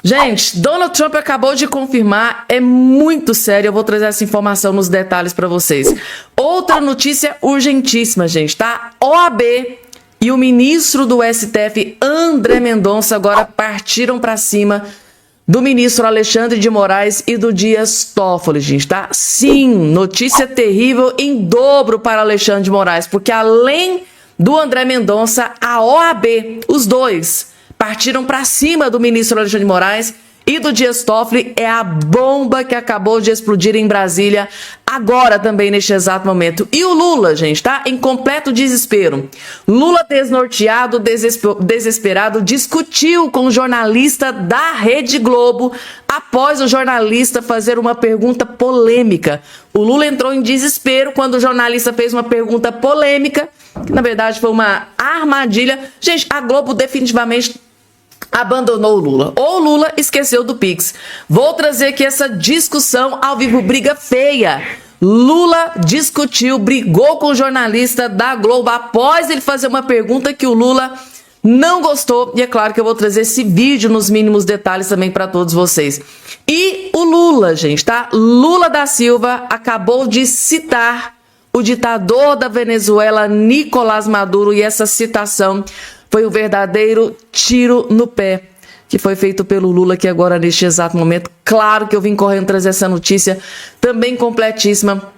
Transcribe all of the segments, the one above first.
Gente, Donald Trump acabou de confirmar, é muito sério, eu vou trazer essa informação nos detalhes para vocês. Outra notícia urgentíssima, gente, tá? OAB e o ministro do STF, André Mendonça, agora partiram para cima do ministro Alexandre de Moraes e do Dias Toffoli, gente, tá? Sim, notícia terrível em dobro para Alexandre de Moraes, porque além do André Mendonça, a OAB, os dois, partiram para cima do ministro Alexandre de Moraes e do Dias Toffoli. É a bomba que acabou de explodir em Brasília, agora também neste exato momento. E o Lula, gente, tá em completo desespero. Lula, desnorteado, desesperado, discutiu com o jornalista da Rede Globo após o jornalista fazer uma pergunta polêmica. O Lula entrou em desespero quando o jornalista fez uma pergunta polêmica, que na verdade foi uma armadilha. Gente, a Globo definitivamente abandonou o Lula, ou o Lula esqueceu do Pix. Vou trazer aqui essa discussão ao vivo, briga feia. Lula discutiu, brigou com o jornalista da Globo após ele fazer uma pergunta que o Lula não gostou. E é claro que eu vou trazer esse vídeo nos mínimos detalhes também para todos vocês. E o Lula, gente, tá? Lula da Silva acabou de citar o ditador da Venezuela, Nicolás Maduro, e essa citação foi um verdadeiro tiro no pé que foi feito pelo Lula aqui agora neste exato momento. Claro que eu vim correndo trazer essa notícia também completíssima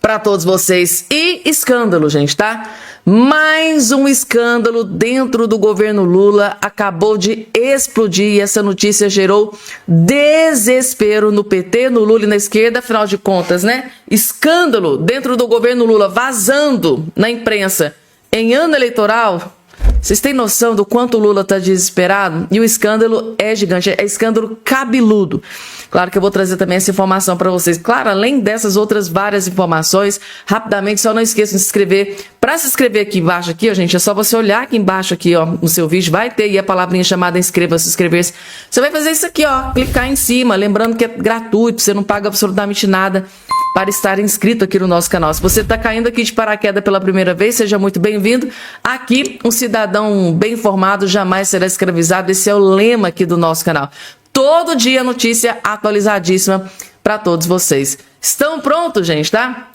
para todos vocês. E escândalo, gente, tá? Mais um escândalo dentro do governo Lula acabou de explodir e essa notícia gerou desespero no PT, no Lula e na esquerda, afinal de contas, né? Escândalo dentro do governo Lula vazando na imprensa em ano eleitoral. Vocês têm noção do quanto o Lula está desesperado? E o escândalo é gigante, é escândalo cabeludo. Claro que eu vou trazer também essa informação para vocês. Claro, além dessas outras várias informações, rapidamente, só não esqueçam de se inscrever. Para se inscrever aqui embaixo, aqui, ó, gente, é só você olhar aqui embaixo, aqui, ó, no seu vídeo, vai ter aí a palavrinha chamada inscreva-se, inscrever-se. Você vai fazer isso aqui, ó, clicar em cima, lembrando que é gratuito, você não paga absolutamente nada para estar inscrito aqui no nosso canal. Se você está caindo aqui de paraquedas pela primeira vez, seja muito bem-vindo. Aqui, um cidadão bem informado jamais será escravizado. Esse é o lema aqui do nosso canal. Todo dia notícia atualizadíssima para todos vocês. Estão prontos, gente, tá?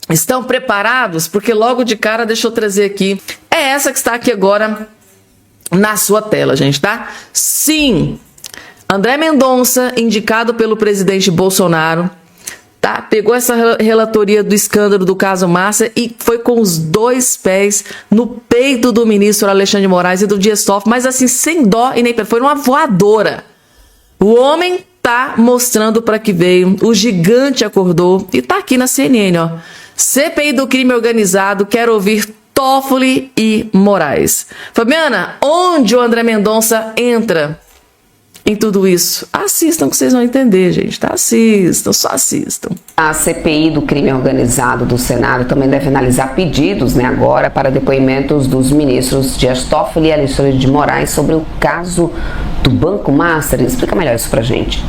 Estão preparados? Porque logo de cara, deixa eu trazer aqui. É essa que está aqui agora na sua tela, gente, tá? Sim, André Mendonça, indicado pelo presidente Bolsonaro, tá? Pegou essa relatoria do escândalo do caso Márcia e foi com os dois pés no peito do ministro Alexandre de Moraes e do Dias Toffoli, mas assim, sem dó e nem pena, foi uma voadora. O homem tá mostrando para que veio, o gigante acordou e tá aqui na CNN, ó. CPI do crime organizado, quero ouvir Toffoli e Moraes. Fabiana, onde o André Mendonça entra em tudo isso? Assistam que vocês vão entender, gente, tá? Assistam, só assistam. A CPI do crime organizado do Senado também deve analisar pedidos, né, agora para depoimentos dos ministros Dias Toffoli e Alexandre de Moraes sobre o caso do Banco Master. Explica melhor isso pra gente.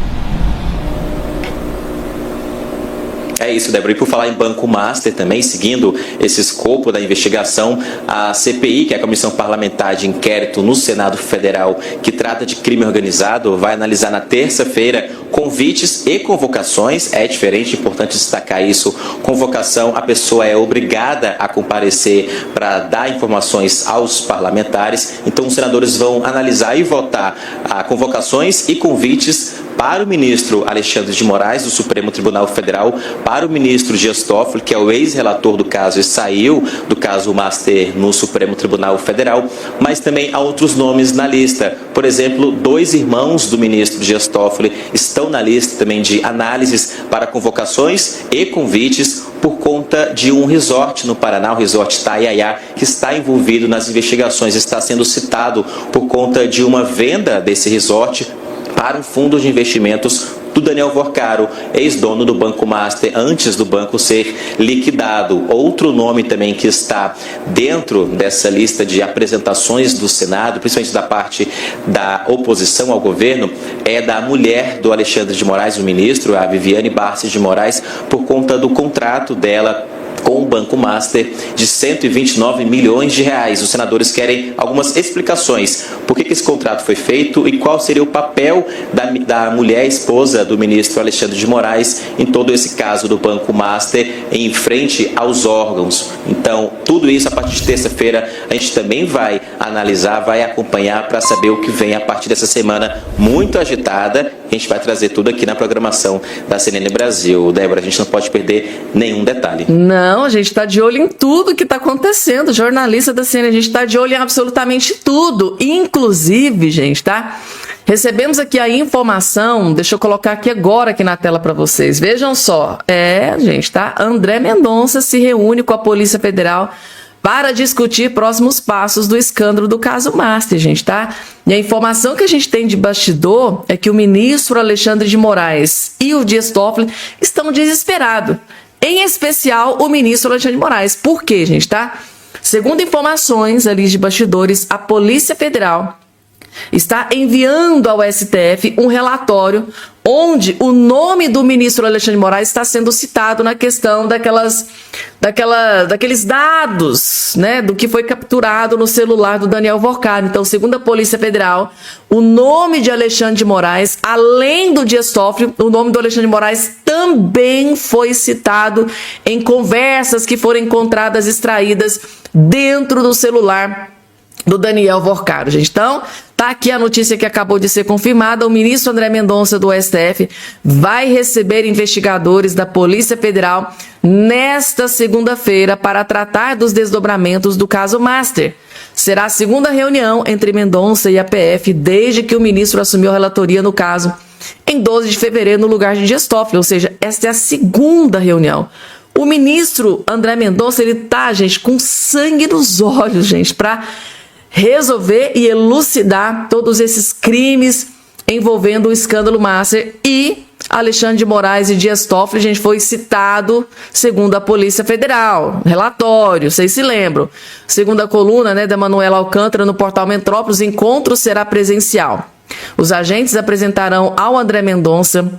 É isso, Débora. E por falar em Banco Master também, seguindo esse escopo da investigação, a CPI, que é a Comissão Parlamentar de Inquérito no Senado Federal, que trata de crime organizado, vai analisar na terça-feira convites e convocações. É diferente, importante destacar isso. Convocação, a pessoa é obrigada a comparecer para dar informações aos parlamentares. Então, os senadores vão analisar e votar a convocações e convites para o ministro Alexandre de Moraes, do Supremo Tribunal Federal, para o ministro Dias Toffoli, que é o ex-relator do caso e saiu do caso Master no Supremo Tribunal Federal, mas também há outros nomes na lista. Por exemplo, 2 irmãos do ministro Dias Toffoli estão na lista também de análises para convocações e convites por conta de um resort no Paraná, o resort Itaiaiá, que está envolvido nas investigações, está sendo citado por conta de uma venda desse resort para um fundo de investimentos do Daniel Vorcaro, ex-dono do Banco Master, antes do banco ser liquidado. Outro nome também que está dentro dessa lista de apresentações do Senado, principalmente da parte da oposição ao governo, é da mulher do Alexandre de Moraes, o ministro, a Viviane Barces de Moraes, por conta do contrato dela com o Banco Master de 129 milhões de reais. Os senadores querem algumas explicações. Por que esse contrato foi feito e qual seria o papel da mulher esposa do ministro Alexandre de Moraes em todo esse caso do Banco Master em frente aos órgãos. Então, tudo isso a partir de terça-feira a gente também vai analisar, vai acompanhar para saber o que vem a partir dessa semana muito agitada. A gente vai trazer tudo aqui na programação da CNN Brasil. Débora, a gente não pode perder nenhum detalhe. Não, a gente está de olho em tudo que está acontecendo. Jornalista da CNN, a gente está de olho em absolutamente tudo. Inclusive, gente, tá? Recebemos aqui a informação, deixa eu colocar aqui agora aqui na tela para vocês. Vejam só, gente, tá? André Mendonça se reúne com a Polícia Federal para discutir próximos passos do escândalo do caso Master, gente, tá? E a informação que a gente tem de bastidor é que o ministro Alexandre de Moraes e o Dias Toffoli estão desesperados. Em especial, o ministro Alexandre de Moraes. Por quê, gente, tá? Segundo informações ali de bastidores, a Polícia Federal está enviando ao STF um relatório onde o nome do ministro Alexandre de Moraes está sendo citado na questão daqueles dados, né, do que foi capturado no celular do Daniel Vorcado. Então, segundo a Polícia Federal, o nome de Alexandre de Moraes, além do Dias Toffoli, o nome do Alexandre de Moraes também foi citado em conversas que foram encontradas extraídas dentro do celular do Daniel Vorcado, gente. Então, tá aqui a notícia que acabou de ser confirmada. O ministro André Mendonça do STF vai receber investigadores da Polícia Federal nesta segunda-feira para tratar dos desdobramentos do caso Master. Será a segunda reunião entre Mendonça e a PF desde que o ministro assumiu a relatoria no caso em 12 de fevereiro no lugar de Dias Toffoli, ou seja, esta é a segunda reunião. O ministro André Mendonça, ele tá, gente, com sangue nos olhos, gente, para resolver e elucidar todos esses crimes envolvendo o escândalo Master. E Alexandre de Moraes e Dias Toffoli, gente, foi citado segundo a Polícia Federal. Relatório, vocês se lembram. Segundo a coluna, né, da Manuela Alcântara no portal Metrópolis, o encontro será presencial. Os agentes apresentarão ao André Mendonça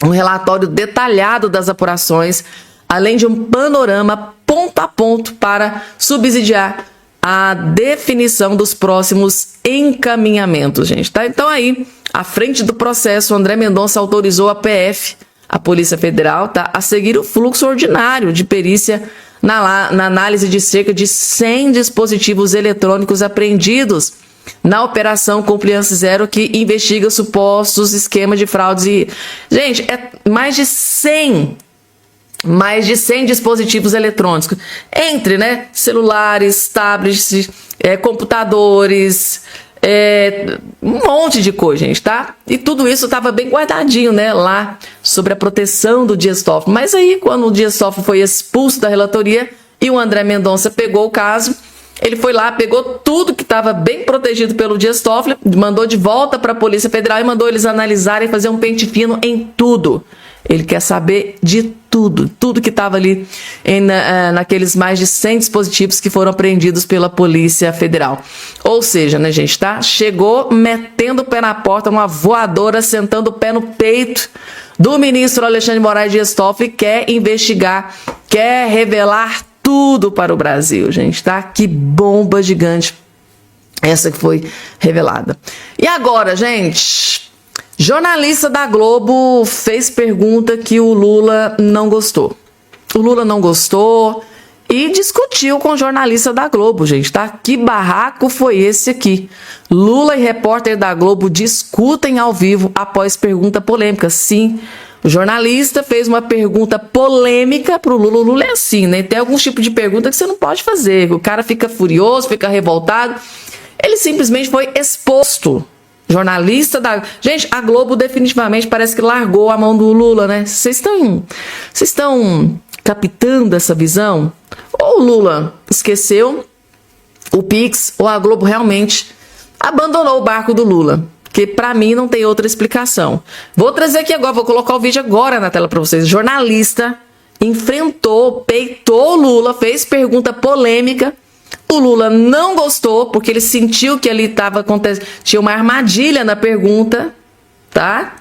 um relatório detalhado das apurações, além de um panorama ponto a ponto para subsidiar a definição dos próximos encaminhamentos, gente, tá? Então aí, à frente do processo, o André Mendonça autorizou a PF, a Polícia Federal, tá, a seguir o fluxo ordinário de perícia na análise de cerca de 100 dispositivos eletrônicos apreendidos na Operação Compliance Zero, que investiga supostos esquemas de fraudes e... Gente, é mais de 100 dispositivos eletrônicos, entre, né, celulares, tablets, computadores, um monte de coisa, gente, tá? E tudo isso estava bem guardadinho, né, lá, sobre a proteção do Dias Toffoli. Mas aí, quando o Dias Toffoli foi expulso da relatoria e o André Mendonça pegou o caso, ele foi lá, pegou tudo que estava bem protegido pelo Dias Toffoli, mandou de volta para a Polícia Federal e mandou eles analisarem e fazer um pente fino em tudo. Ele quer saber de tudo que estava ali naqueles mais de 100 dispositivos que foram apreendidos pela Polícia Federal. Ou seja, né, gente, tá? Chegou metendo o pé na porta, uma voadora, sentando o pé no peito do ministro Alexandre de Moraes Dias Toffoli, quer investigar, quer revelar tudo para o Brasil, gente, tá? Que bomba gigante essa que foi revelada. E agora, gente... Jornalista da Globo fez pergunta que o Lula não gostou. O Lula não gostou e discutiu com o jornalista da Globo, gente, tá? Que barraco foi esse aqui? Lula e repórter da Globo discutem ao vivo após pergunta polêmica. Sim, o jornalista fez uma pergunta polêmica pro Lula. O Lula é assim, né? Tem alguns tipos de pergunta que você não pode fazer. O cara fica furioso, fica revoltado. Ele simplesmente foi exposto. Jornalista da... Gente, a Globo definitivamente parece que largou a mão do Lula, né? Vocês estão captando essa visão? Ou o Lula esqueceu o Pix, ou a Globo realmente abandonou o barco do Lula? Que pra mim não tem outra explicação. Vou trazer aqui agora, vou colocar o vídeo agora na tela pra vocês. Jornalista enfrentou, peitou o Lula, fez pergunta polêmica. O Lula não gostou, porque ele sentiu que ali tinha uma armadilha na pergunta, tá?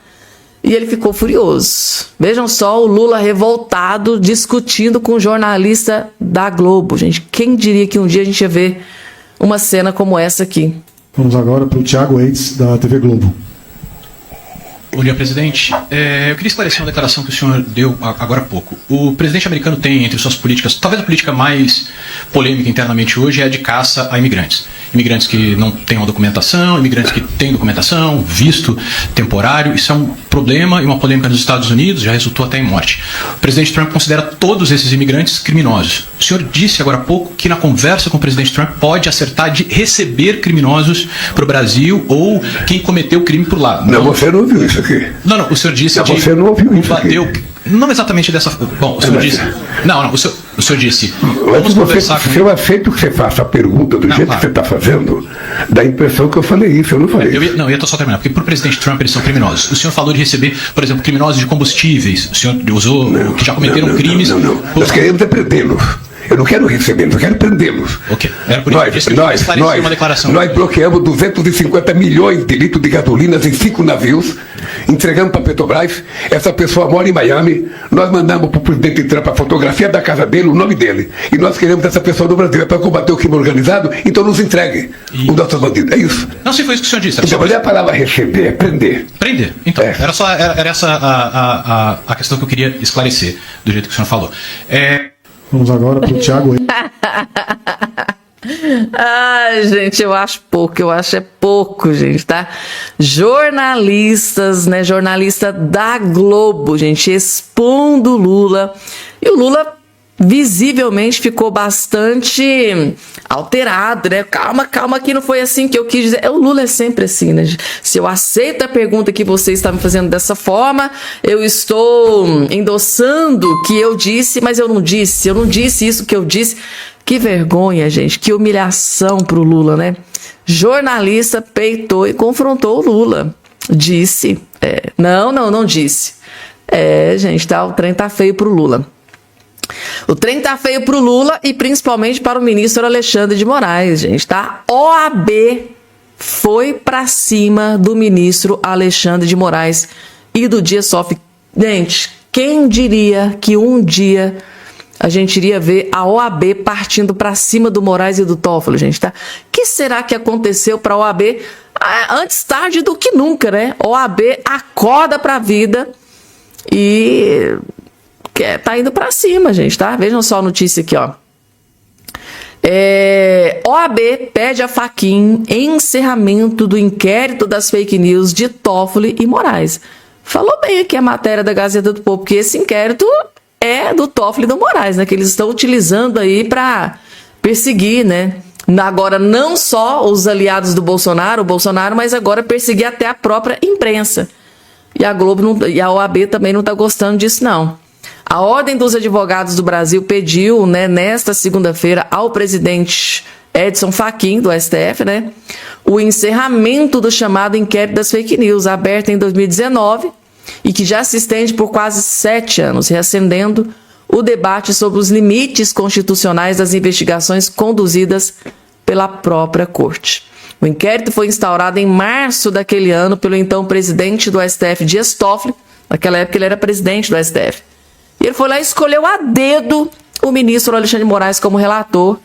E ele ficou furioso. Vejam só o Lula revoltado discutindo com um jornalista da Globo. Gente, quem diria que um dia a gente ia ver uma cena como essa aqui? Vamos agora para o Thiago Eitz, da TV Globo. Bom dia, presidente. Eu queria esclarecer uma declaração que o senhor deu agora há pouco. O presidente americano tem entre suas políticas, talvez a política mais polêmica internamente hoje é a de caça a imigrantes. Imigrantes que não têm uma documentação, imigrantes que têm documentação, visto temporário. Isso é um problema e uma polêmica nos Estados Unidos, já resultou até em morte. O presidente Trump considera todos esses imigrantes criminosos. O senhor disse agora há pouco que na conversa com o presidente Trump pode acertar de receber criminosos para o Brasil ou quem cometeu o crime por lá. Não, você não ouviu isso aqui. Não, o senhor disse que você não ouviu isso bateu, aqui. Não exatamente dessa. Bom, o senhor disse. Não, o senhor disse. Vamos conversar com. Se eu aceito que você faça a pergunta do jeito que você está fazendo, dá a impressão que eu falei isso, eu não falei isso. Eu ia só terminar, porque para o presidente Trump eles são criminosos. O senhor falou de receber, por exemplo, criminosos de combustíveis. O senhor usou que já cometeram crimes. Não. Nós queremos é prendê-los. Eu não quero recebê-los, eu quero prendê-los. Ok. Era por isso que uma declaração. Nós bloqueamos 250 milhões de litros de gasolinas em 5 navios, entregamos para a Petrobras. Essa pessoa mora em Miami. Nós mandamos para o presidente Trump a fotografia da casa dele, o nome dele. E nós queremos essa pessoa no Brasil. É para combater o crime organizado, então nos entregue os nossos bandidos. É isso. Não, se foi isso que o senhor disse. Então, a palavra receber é prender. Prender. Então, era essa a questão que eu queria esclarecer, do jeito que o senhor falou. Vamos agora para o Thiago Eitz. Ai, gente, eu acho pouco, gente, tá? Jornalistas, né? Jornalista da Globo, gente, expondo o Lula. E o Lula visivelmente ficou bastante alterado, né? Calma, que não foi assim que eu quis dizer. O Lula é sempre assim, né? Se eu aceito a pergunta que você está me fazendo dessa forma, eu estou endossando o que eu disse, mas eu não disse isso que eu disse. Que vergonha, gente, que humilhação pro Lula, né? Jornalista peitou e confrontou o Lula. Disse. Não disse. Gente, tá, o trem tá feio pro Lula. O trem tá feio pro Lula e principalmente para o ministro Alexandre de Moraes, gente, tá? OAB foi pra cima do ministro Alexandre de Moraes e do Dias Toffoli. Gente, quem diria que um dia a gente iria ver a OAB partindo pra cima do Moraes e do Toffoli, gente, tá? O que será que aconteceu pra OAB? Antes tarde do que nunca, né? OAB acorda pra vida e tá indo pra cima, gente, tá? Vejam só a notícia aqui, ó. OAB pede a Fachin encerramento do inquérito das fake news de Toffoli e Moraes. Falou bem aqui a matéria da Gazeta do Povo, porque esse inquérito é do Toffoli e do Moraes, né? Que eles estão utilizando aí pra perseguir, né? Agora, não só os aliados do Bolsonaro, mas agora perseguir até a própria imprensa. E a Globo e a OAB também não tá gostando disso, não. A Ordem dos Advogados do Brasil pediu, né, nesta segunda-feira, ao presidente Edson Fachin, do STF, né, o encerramento do chamado inquérito das fake news, aberto em 2019 e que já se estende por quase 7 anos, reacendendo o debate sobre os limites constitucionais das investigações conduzidas pela própria Corte. O inquérito foi instaurado em março daquele ano pelo então presidente do STF, Dias Toffoli. Naquela época ele era presidente do STF. E ele foi lá e escolheu a dedo o ministro Alexandre de Moraes como relator,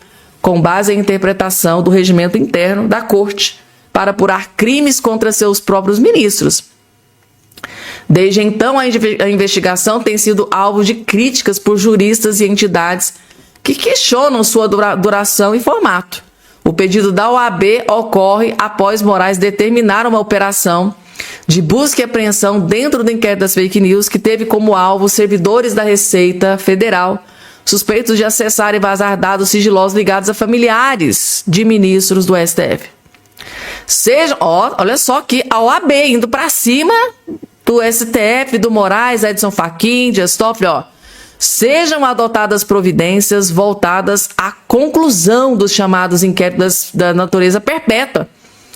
com base em interpretação do regimento interno da Corte, para apurar crimes contra seus próprios ministros. Desde então, a investigação tem sido alvo de críticas por juristas e entidades que questionam sua duração e formato. O pedido da OAB ocorre após Moraes determinar uma operação de busca e apreensão dentro do inquérito das fake news, que teve como alvo servidores da Receita Federal, suspeitos de acessar e vazar dados sigilosos ligados a familiares de ministros do STF. Olha só que a OAB indo para cima do STF, do Moraes, Edson Fachin, Dias Toffoli, sejam adotadas providências voltadas à conclusão dos chamados inquéritos da natureza perpétua,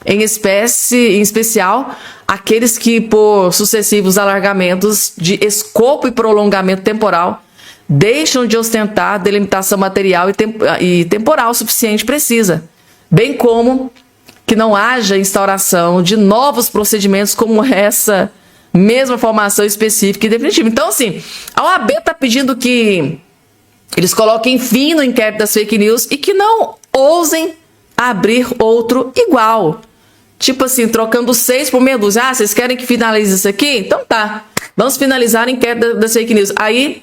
em especial aqueles que, por sucessivos alargamentos de escopo e prolongamento temporal, deixam de ostentar delimitação material e temporal suficiente e precisa, bem como que não haja instauração de novos procedimentos como essa Mesma informação específica e definitiva. Então, assim, a OAB está pedindo que eles coloquem fim no inquérito das fake news e que não ousem abrir outro igual. Tipo assim, trocando 6 por meia dúzia. Ah, vocês querem que finalize isso aqui? Então tá, vamos finalizar o inquérito das fake news. Aí,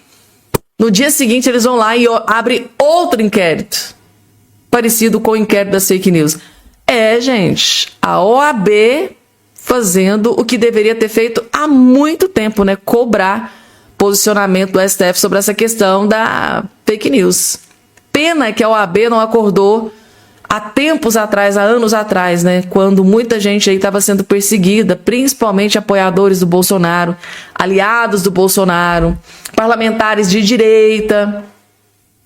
no dia seguinte, eles vão lá e abrem outro inquérito, parecido com o inquérito das fake news. Gente, a OAB fazendo o que deveria ter feito há muito tempo, né? Cobrar posicionamento do STF sobre essa questão da fake news. Pena que a OAB não acordou há tempos atrás, há anos atrás, né? Quando muita gente aí estava sendo perseguida, principalmente apoiadores do Bolsonaro, aliados do Bolsonaro, parlamentares de direita.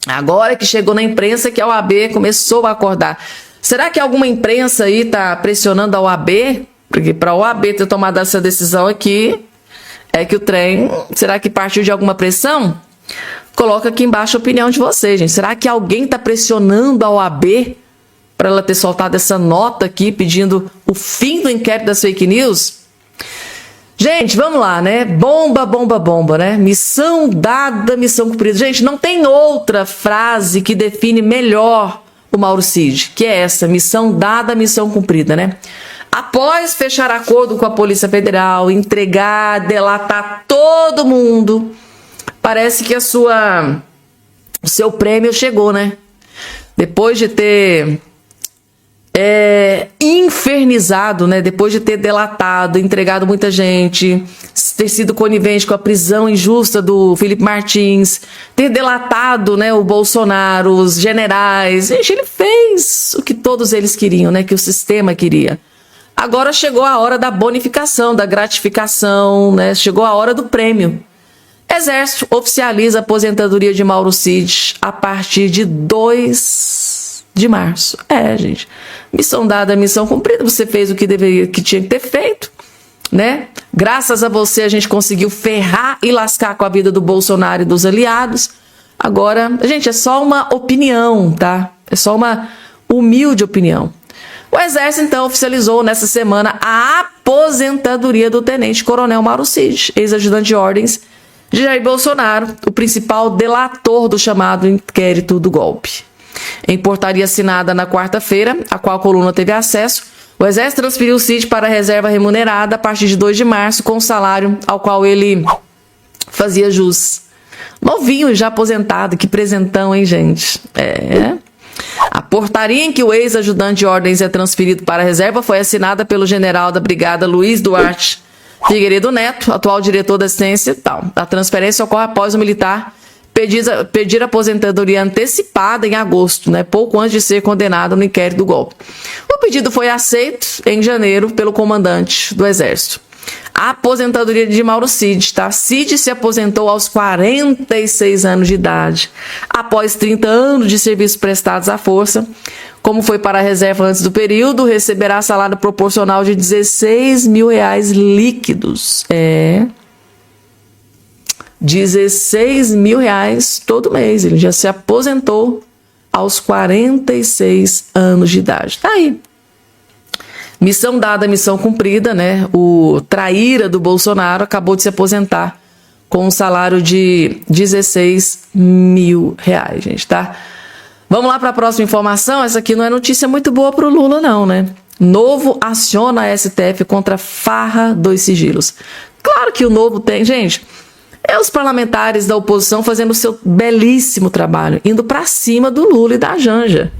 Agora que chegou na imprensa que a OAB começou a acordar. Será que alguma imprensa aí está pressionando a OAB? Porque para a OAB ter tomado essa decisão aqui, é que o trem, será que partiu de alguma pressão? Coloca aqui embaixo a opinião de vocês, gente. Será que alguém está pressionando a OAB para ela ter soltado essa nota aqui pedindo o fim do inquérito das fake news? Gente, vamos lá, né? Bomba, bomba, bomba, né? Missão dada, missão cumprida. Gente, não tem outra frase que define melhor o Mauro Cid, que é essa, missão dada, missão cumprida, né? Após fechar acordo com a Polícia Federal, entregar, delatar todo mundo, parece que o seu prêmio chegou, né? Depois de ter infernizado, né? Depois de ter delatado, entregado muita gente, ter sido conivente com a prisão injusta do Felipe Martins, ter delatado, né, o Bolsonaro, os generais. Gente, ele fez o que todos eles queriam, né? Que o sistema queria. Agora chegou a hora da bonificação, da gratificação, né? Chegou a hora do prêmio. Exército oficializa a aposentadoria de Mauro Cid a partir de 2 de março. Gente. Missão dada, missão cumprida. Você fez o que tinha que ter feito, né? Graças a você a gente conseguiu ferrar e lascar com a vida do Bolsonaro e dos aliados. Agora, gente, é só uma opinião, tá? É só uma humilde opinião. O Exército, então, oficializou nessa semana a aposentadoria do tenente-coronel Mauro Cid, ex-ajudante de ordens de Jair Bolsonaro, o principal delator do chamado inquérito do golpe. Em portaria assinada na quarta-feira, a qual a coluna teve acesso, o Exército transferiu o Cid para a reserva remunerada a partir de 2 de março, com o salário ao qual ele fazia jus. Novinho, já aposentado, que presentão, hein, gente? A portaria em que o ex-ajudante de ordens é transferido para a reserva foi assinada pelo general da brigada Luiz Duarte Figueiredo Neto, atual diretor da assistência e tal. A transferência ocorre após o militar pedir aposentadoria antecipada em agosto, né, pouco antes de ser condenado no inquérito do golpe. O pedido foi aceito em janeiro pelo comandante do Exército. A aposentadoria de Mauro Cid, tá? Cid se aposentou aos 46 anos de idade, após 30 anos de serviços prestados à força. Como foi para a reserva antes do período, receberá salário proporcional de R$16 mil líquidos. R$16 mil todo mês. Ele já se aposentou aos 46 anos de idade. Tá aí. Missão dada, missão cumprida, né? O traíra do Bolsonaro acabou de se aposentar com um salário de R$16 mil, gente, tá? Vamos lá para a próxima informação. Essa aqui não é notícia muito boa para o Lula, não, né? Novo aciona a STF contra farra dos sigilos. Claro que o Novo tem, gente. Os parlamentares da oposição fazendo o seu belíssimo trabalho, indo para cima do Lula e da Janja.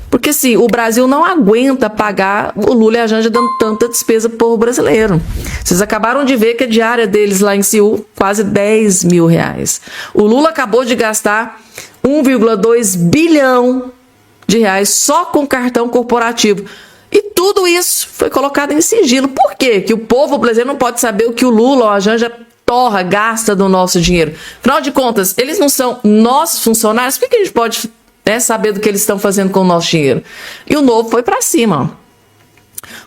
Porque, assim, o Brasil não aguenta pagar o Lula e a Janja dando tanta despesa pro povo brasileiro. Vocês acabaram de ver que a diária deles lá em Seul, quase R$10 mil. O Lula acabou de gastar 1,2 bilhão de reais só com cartão corporativo. E tudo isso foi colocado em sigilo. Por quê? Que o povo brasileiro não pode saber o que o Lula ou a Janja gasta do nosso dinheiro. Afinal de contas, eles não são nossos funcionários. Por que a gente pode saber do que eles estão fazendo com o nosso dinheiro? E o Novo foi para cima.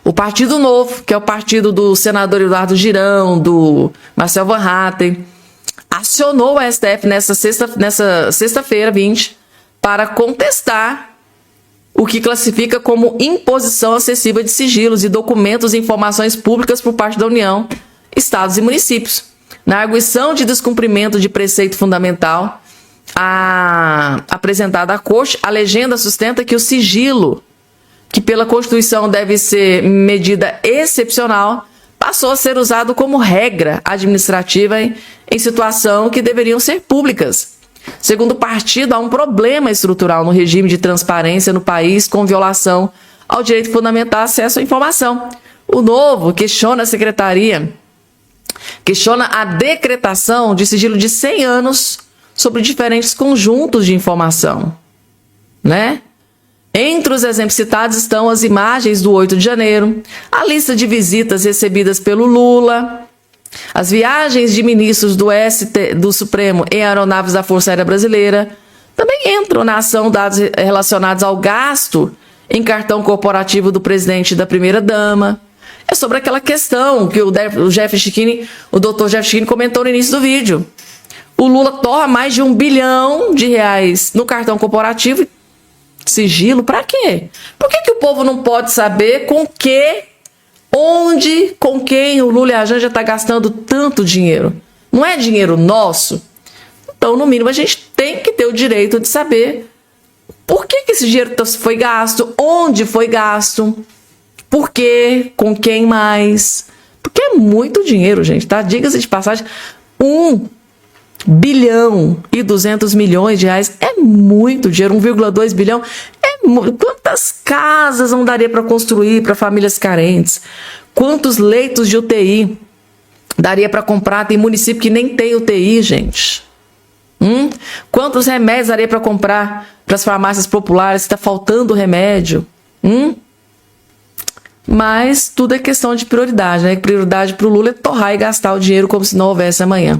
O Partido Novo, que é o partido do senador Eduardo Girão, do Marcel Van Hatten, acionou o STF nessa sexta-feira, 20, para contestar o que classifica como imposição excessiva de sigilos e documentos e informações públicas por parte da União estados e municípios. Na arguição de descumprimento de preceito fundamental apresentada à Corte, a legenda sustenta que o sigilo, que pela Constituição deve ser medida excepcional, passou a ser usado como regra administrativa em situação que deveriam ser públicas. Segundo o partido, há um problema estrutural no regime de transparência no país, com violação ao direito fundamental de acesso à informação. O Novo questiona a secretaria, questiona a decretação de sigilo de 100 anos sobre diferentes conjuntos de informação, né? Entre os exemplos citados estão as imagens do 8 de janeiro, a lista de visitas recebidas pelo Lula, as viagens de ministros do Supremo em aeronaves da Força Aérea Brasileira. Também entram na ação dados relacionados ao gasto em cartão corporativo do presidente e da primeira-dama. É sobre aquela questão que o Dr. Jeff Schickini comentou no início do vídeo. O Lula torra mais de R$1 bilhão no cartão corporativo. Sigilo para quê? Por que o povo não pode saber com que, onde, com quem o Lula e a Janja está gastando tanto dinheiro? Não é dinheiro nosso? Então, no mínimo, a gente tem que ter o direito de saber por que esse dinheiro foi gasto, onde foi gasto, por quê, com quem mais. Porque é muito dinheiro, gente, tá? Diga-se de passagem, R$1 bilhão e 200 milhões de reais é muito dinheiro, 1,2 bilhão quantas casas não daria para construir para famílias carentes? Quantos leitos de UTI daria para comprar? Tem município que nem tem UTI, gente. Quantos remédios daria para comprar para as farmácias populares? Está faltando remédio. Mas tudo é questão de prioridade, né? Prioridade para o Lula é torrar e gastar o dinheiro como se não houvesse amanhã.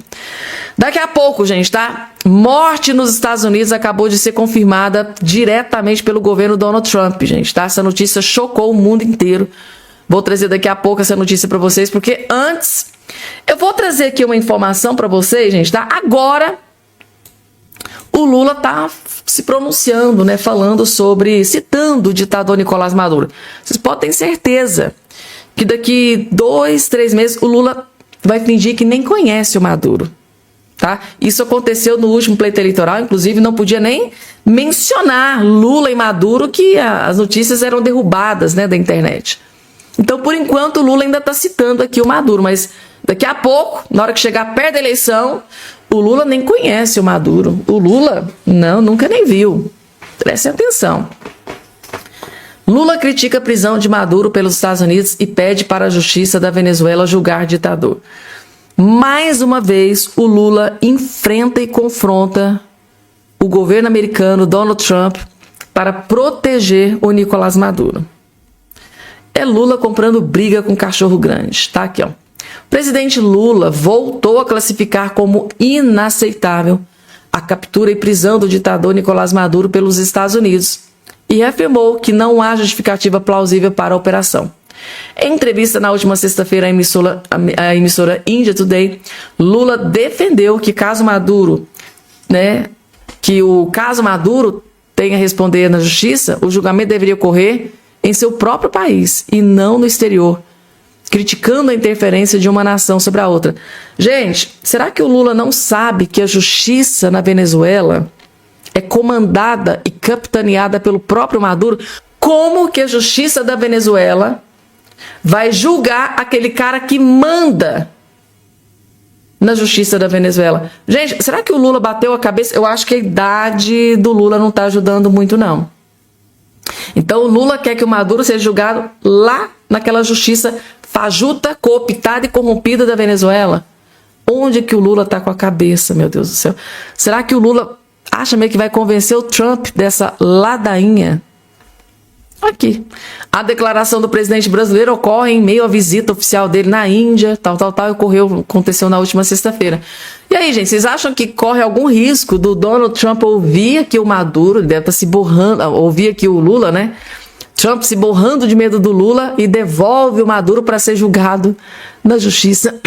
Daqui a pouco, gente, tá? Morte nos Estados Unidos acabou de ser confirmada diretamente pelo governo Donald Trump, gente, tá? Essa notícia chocou o mundo inteiro. Vou trazer daqui a pouco essa notícia para vocês, porque antes eu vou trazer aqui uma informação para vocês, gente, tá? Agora o Lula tá se pronunciando, né, citando o ditador Nicolás Maduro. Vocês podem ter certeza que daqui 2, 3 meses o Lula vai fingir que nem conhece o Maduro, tá? Isso aconteceu no último pleito eleitoral, inclusive não podia nem mencionar Lula e Maduro, que as notícias eram derrubadas, né, da internet. Então, por enquanto, o Lula ainda está citando aqui o Maduro, mas daqui a pouco, na hora que chegar perto da eleição, o Lula nem conhece o Maduro. O Lula, não, nunca nem viu. Prestem atenção. Lula critica a prisão de Maduro pelos Estados Unidos e pede para a justiça da Venezuela julgar ditador. Mais uma vez, o Lula enfrenta e confronta o governo americano, Donald Trump, para proteger o Nicolás Maduro. É Lula comprando briga com cachorro grande. Tá aqui, ó. O presidente Lula voltou a classificar como inaceitável a captura e prisão do ditador Nicolás Maduro pelos Estados Unidos e afirmou que não há justificativa plausível para a operação. Em entrevista na última sexta-feira à emissora India Today, Lula defendeu que o caso Maduro tenha a responder na justiça, o julgamento deveria ocorrer em seu próprio país e não no exterior, criticando a interferência de uma nação sobre a outra. Gente, será que o Lula não sabe que a justiça na Venezuela é comandada e capitaneada pelo próprio Maduro? Como que a justiça da Venezuela vai julgar aquele cara que manda na justiça da Venezuela? Gente, será que o Lula bateu a cabeça? Eu acho que a idade do Lula não está ajudando muito, não. Então o Lula quer que o Maduro seja julgado lá naquela justiça fajuta, cooptada e corrompida da Venezuela. Onde que o Lula está com a cabeça, meu Deus do céu? Será que o Lula acha meio que vai convencer o Trump dessa ladainha? Aqui. A declaração do presidente brasileiro ocorre em meio à visita oficial dele na Índia, aconteceu na última sexta-feira. E aí, gente, vocês acham que corre algum risco do Donald Trump ouvir aqui o Maduro, ele deve estar se borrando, ouvir aqui o Lula, né? Trump se borrando de medo do Lula e devolve o Maduro para ser julgado na justiça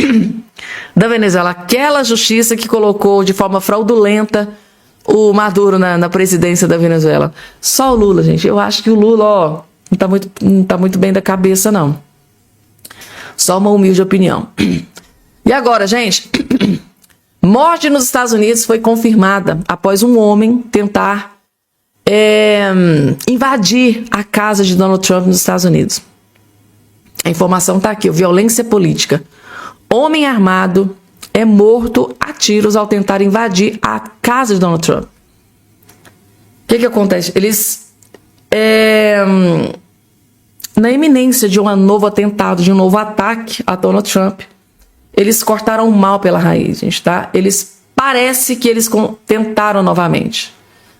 da Venezuela. Aquela justiça que colocou de forma fraudulenta o Maduro na presidência da Venezuela. Só o Lula, gente. Eu acho que o Lula, não tá muito bem da cabeça, não. Só uma humilde opinião. E agora, gente, morte nos Estados Unidos foi confirmada após um homem tentar invadir a casa de Donald Trump nos Estados Unidos. A informação está aqui, violência política. Homem armado é morto a tiros ao tentar invadir a casa de Donald Trump. O que acontece? Eles, na iminência de um novo atentado, de um novo ataque a Donald Trump, eles cortaram o mal pela raiz, gente, tá? Parece que eles tentaram novamente.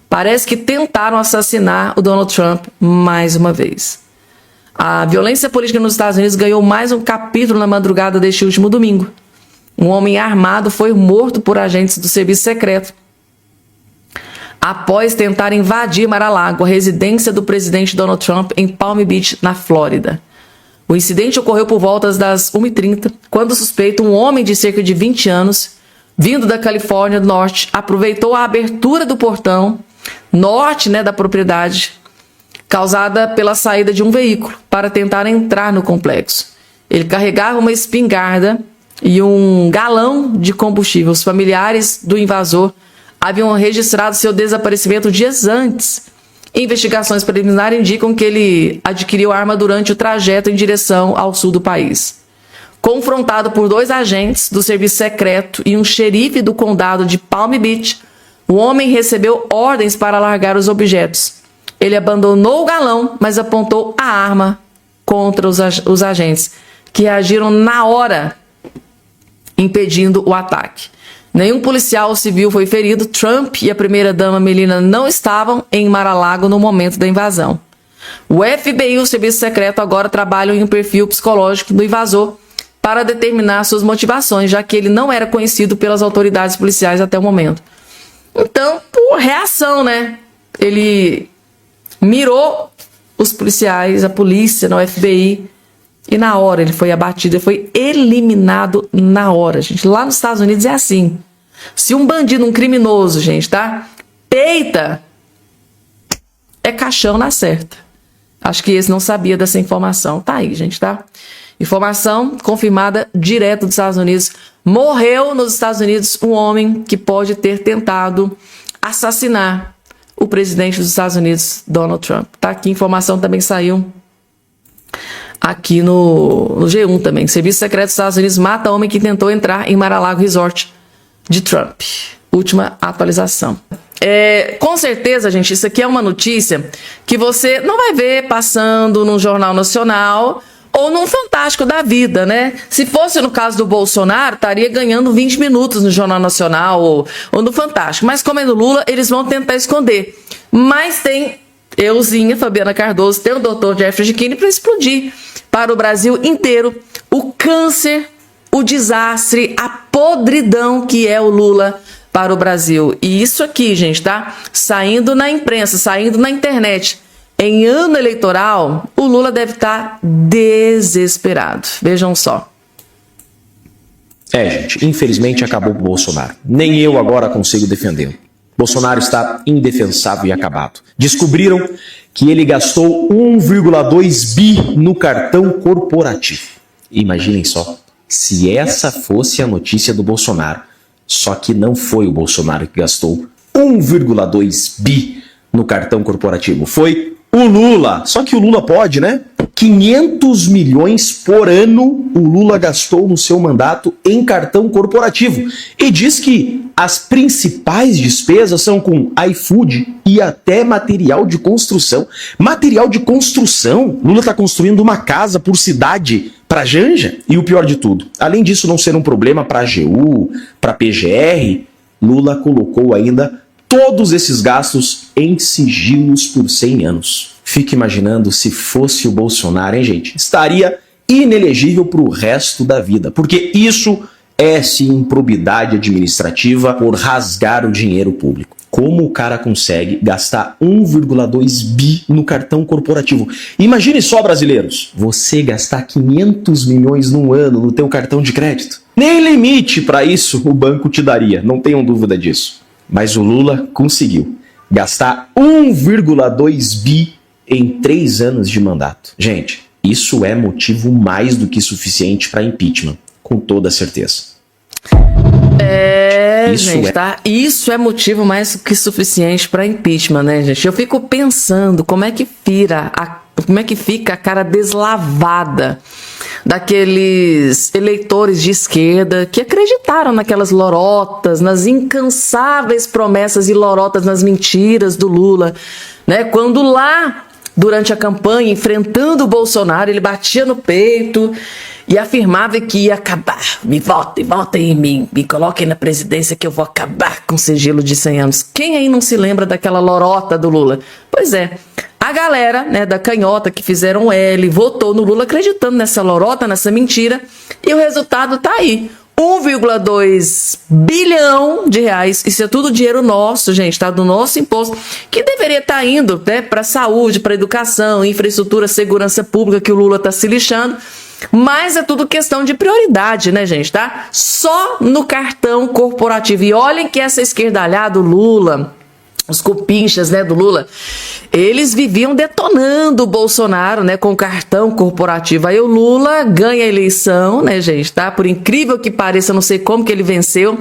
Parece que tentaram assassinar o Donald Trump mais uma vez. A violência política nos Estados Unidos ganhou mais um capítulo na madrugada deste último domingo. Um homem armado foi morto por agentes do serviço secreto após tentar invadir Mar-a-Lago, a residência do presidente Donald Trump em Palm Beach, na Flórida. O incidente ocorreu por volta das 1h30, quando o suspeito, um homem de cerca de 20 anos, vindo da Califórnia do Norte, aproveitou a abertura do portão norte, da propriedade, causada pela saída de um veículo, para tentar entrar no complexo. Ele carregava uma espingarda e um galão de combustível. Os familiares do invasor haviam registrado seu desaparecimento dias antes. Investigações preliminares indicam que ele adquiriu a arma durante o trajeto em direção ao sul do país. Confrontado por 2 agentes do serviço secreto e um xerife do condado de Palm Beach, o homem recebeu ordens para largar os objetos. Ele abandonou o galão, mas apontou a arma contra os agentes, que reagiram na hora, impedindo o ataque. Nenhum policial civil foi ferido. Trump e a primeira-dama Melania não estavam em Mar-a-Lago no momento da invasão. O FBI e o Serviço Secreto agora trabalham em um perfil psicológico do invasor para determinar suas motivações, já que ele não era conhecido pelas autoridades policiais até o momento. Então, por reação, ele mirou os policiais, a polícia, no FBI, e na hora ele foi abatido, ele foi eliminado na hora, gente. Lá nos Estados Unidos é assim. Se um bandido, um criminoso, gente, peita, é caixão na certa. Acho que esse não sabia dessa informação. Tá aí, gente, tá? Informação confirmada direto dos Estados Unidos. Morreu nos Estados Unidos um homem que pode ter tentado assassinar o presidente dos Estados Unidos, Donald Trump. Tá aqui, informação também saiu aqui no G1 também. Serviço Secreto dos Estados Unidos mata homem que tentou entrar em Mar-a-Lago Resort de Trump. Última atualização. Com certeza, gente, isso aqui é uma notícia que você não vai ver passando num jornal nacional ou num Fantástico da vida, Se fosse no caso do Bolsonaro, estaria ganhando 20 minutos no Jornal Nacional ou no Fantástico. Mas como é do Lula, eles vão tentar esconder. Mas tem euzinha, Fabiana Cardoso, tem o Dr. Jeffrey Giquini para explodir para o Brasil inteiro o câncer, o desastre, a podridão que é o Lula para o Brasil. E isso aqui, gente, saindo na imprensa, saindo na internet. Em ano eleitoral, o Lula deve estar desesperado. Vejam só. Gente, infelizmente acabou o Bolsonaro. Nem eu agora consigo defendê-lo. Bolsonaro está indefensável e acabado. Descobriram que ele gastou 1,2 bi no cartão corporativo. Imaginem só, se essa fosse a notícia do Bolsonaro, só que não foi o Bolsonaro que gastou 1,2 bi no cartão corporativo, foi o Lula. Só que o Lula pode, 500 milhões por ano o Lula gastou no seu mandato em cartão corporativo. E diz que as principais despesas são com iFood e até material de construção. Material de construção? Lula está construindo uma casa por cidade para Janja? E o pior de tudo, além disso não ser um problema para a AGU, para a PGR, Lula colocou ainda todos esses gastos em sigilos por 100 anos. Fique imaginando se fosse o Bolsonaro, hein, gente? Estaria inelegível para o resto da vida, porque isso é sim improbidade administrativa por rasgar o dinheiro público. Como o cara consegue gastar 1,2 bi no cartão corporativo? Imagine só, brasileiros, você gastar 500 milhões num ano no teu cartão de crédito. Nem limite para isso o banco te daria, não tenham dúvida disso. Mas o Lula conseguiu gastar 1,2 bi em 3 anos de mandato. Gente, isso é motivo mais do que suficiente para impeachment, com toda certeza. Isso gente, é. tá? Isso é motivo mais que suficiente para impeachment, né, gente? Eu fico pensando como é que fica a cara deslavada daqueles eleitores de esquerda que acreditaram naquelas lorotas, nas incansáveis promessas e lorotas, nas mentiras do Lula, né? Quando lá, durante a campanha, enfrentando o Bolsonaro, ele batia no peito e afirmava que ia acabar. Me votem em mim, me coloquem na presidência que eu vou acabar com o sigilo de 100 anos. Quem aí não se lembra daquela lorota do Lula? Pois é, a galera, né, da canhota que fizeram L, votou no Lula acreditando nessa lorota, nessa mentira, e o resultado tá aí. 1,2 bilhão de reais, isso é tudo dinheiro nosso, gente, tá? Do nosso imposto, que deveria estar indo, né, para saúde, para educação, infraestrutura, segurança pública, que o Lula tá se lixando, mas é tudo questão de prioridade, né, gente, tá? Só no cartão corporativo. E olhem que essa esquerdalhada do Lula, os cupinchas, né, do Lula, eles viviam detonando o Bolsonaro, né, com o cartão corporativo. Aí o Lula ganha a eleição, né, gente, tá? Por incrível que pareça, eu não sei como que ele venceu.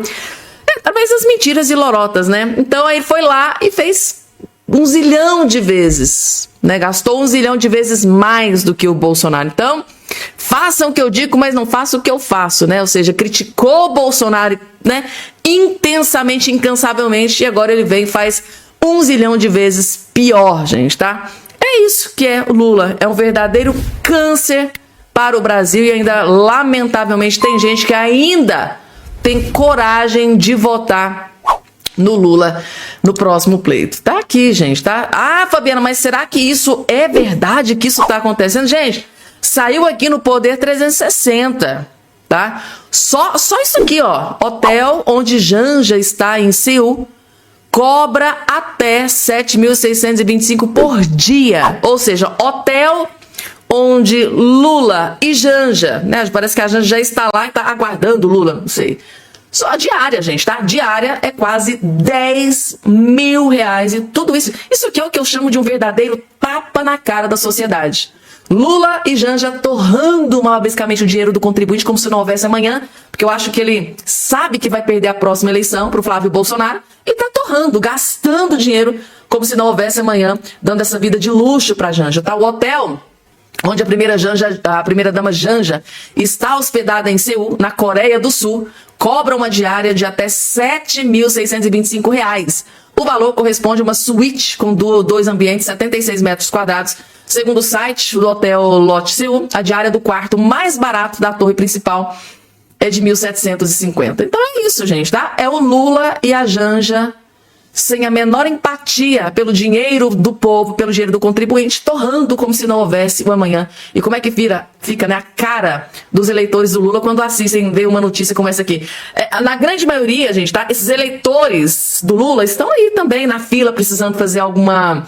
Talvez as mentiras e lorotas, né? Então aí ele foi lá e fez 1 zilhão de vezes, né? Gastou 1 zilhão de vezes mais do que o Bolsonaro. Então, façam o que eu digo, mas não façam o que eu faço, né? Ou seja, criticou o Bolsonaro, né, intensamente, incansavelmente, e agora ele vem e faz 1 zilhão de vezes pior, gente, tá? É isso que é o Lula. É um verdadeiro câncer para o Brasil e ainda, lamentavelmente, tem gente que ainda tem coragem de votar no Lula no próximo pleito. Tá aqui, gente, tá? Ah, Fabiana, mas será que isso é verdade, que isso tá acontecendo? Gente, saiu aqui no Poder 360, tá? Só isso aqui, ó. Hotel onde Janja está em Seul cobra até 7.625 por dia. Ou seja, hotel onde Lula e Janja, né? Parece que a Janja já está lá e está aguardando o Lula, não sei. Só a diária, gente, tá? Diária é quase 10 mil reais e tudo isso. Isso aqui é o que eu chamo de um verdadeiro tapa na cara da sociedade. Lula e Janja torrando basicamente o dinheiro do contribuinte como se não houvesse amanhã, porque eu acho que ele sabe que vai perder a próxima eleição para o Flávio Bolsonaro e tá torrando, gastando dinheiro como se não houvesse amanhã, dando essa vida de luxo para Janja, tá? O hotel onde a primeira-dama Janja está hospedada em Seul, na Coreia do Sul, cobra uma diária de até R$ 7.625. O valor corresponde a uma suíte com 2 ambientes, 76 metros quadrados. Segundo o site do Hotel Lotte Seul, a diária do quarto mais barato da torre principal é de 1.750. Então é isso, gente, tá? É o Lula e a Janja sem a menor empatia pelo dinheiro do povo, pelo dinheiro do contribuinte, torrando como se não houvesse o amanhã. E como é que fica, né, a cara dos eleitores do Lula quando assistem, ver uma notícia como essa aqui? Na grande maioria, gente, tá? Esses eleitores do Lula estão aí também na fila, precisando fazer alguma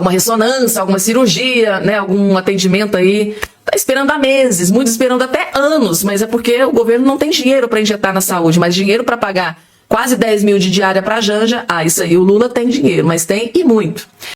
ressonância, alguma cirurgia, né, algum atendimento aí. Tá esperando há meses, muitos esperando até anos, mas é porque o governo não tem dinheiro para injetar na saúde, mas dinheiro para pagar quase 10 mil de diária para Janja. Ah, isso aí o Lula tem dinheiro, mas tem e muito.